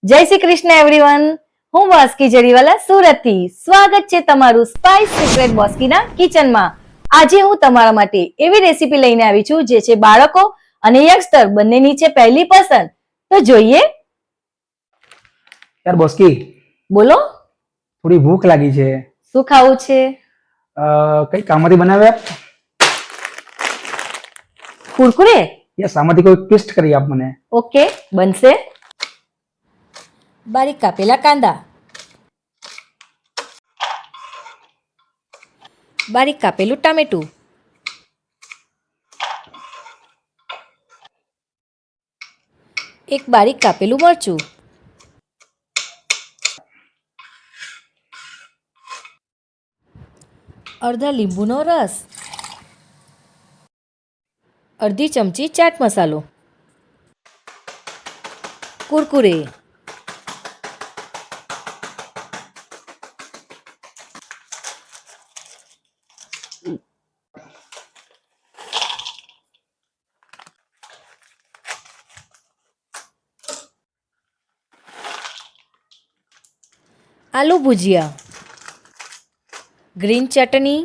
જય શ્રી કૃષ્ણ એવરીવન. હું બોસ્કી જરીવાલા સુરતથી. સ્વાગત છે તમારું સ્પાઇસ સિક્રેટ બોસ્કીના કિચનમાં. આજે હું તમારા માટે એવી રેસીપી લઈને આવી છું જે છે બાળકો અને યંગસ્ટર બંનેની છે પહેલી પસંદ. તો જોઈએ. યાર બોસ્કી, બોલો. થોડી ભૂખ લાગી છે. શું ખાવું છે? કઈ કામમાંથી બનાવ્યા? કુરકુરે? યસ, આમાંથી કોઈ ટ્વિસ્ટ કરી આપ મને. ઓકે, બનશે. બારીક કાપેલા કાંદા, બારીક કાપેલું ટામેટું, એક બારીક કાપેલું મરચું, અડધા લીંબુનો રસ, અડધી ચમચી ચાટ મસાલો, કુરકુરે, આલુ ભુજિયા, ગ્રીન ચટણી.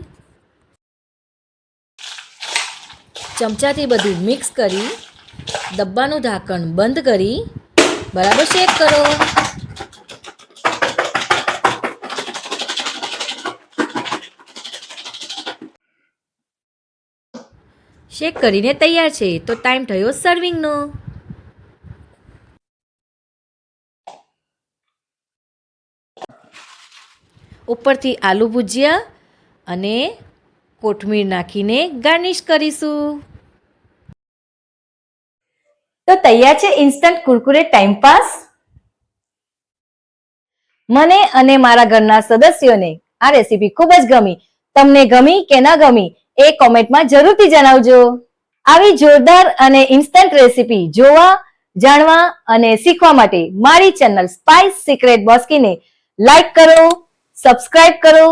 ચમચાથી બધું મિક્સ કરી ડબ્બાનું ઢાંકણ બંધ કરી બરાબર શેક કરો. શેક કરીને તૈયાર છે. તો ટાઈમ થયો સર્વિંગનો. ઉપરથી આલુ ભુજિયા અને કોથમીર નાખીને ગાર્નિશ કરીશું. તો તૈયાર છે ઇન્સ્ટન્ટ કુરકુરે ટાઈમ પાસ. મને અને મારા ઘરના સદસ્યોને આ રેસીપી ખૂબ જ ગમી. તમને ગમી કે ના ગમી એ કોમેન્ટમાં જરૂરથી જણાવજો. આવી જોરદાર અને ઇન્સ્ટન્ટ રેસીપી જોવા, જાણવા અને શીખવા માટે મારી ચેનલ સ્પાઇસ સિક્રેટ બોસ્કીને લાઈક કરો, સબસ્ક્રાઇબ કરો,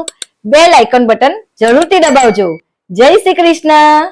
બેલ આઇકન બટન જરૂરથી દબાવજો. જય શ્રી કૃષ્ણ.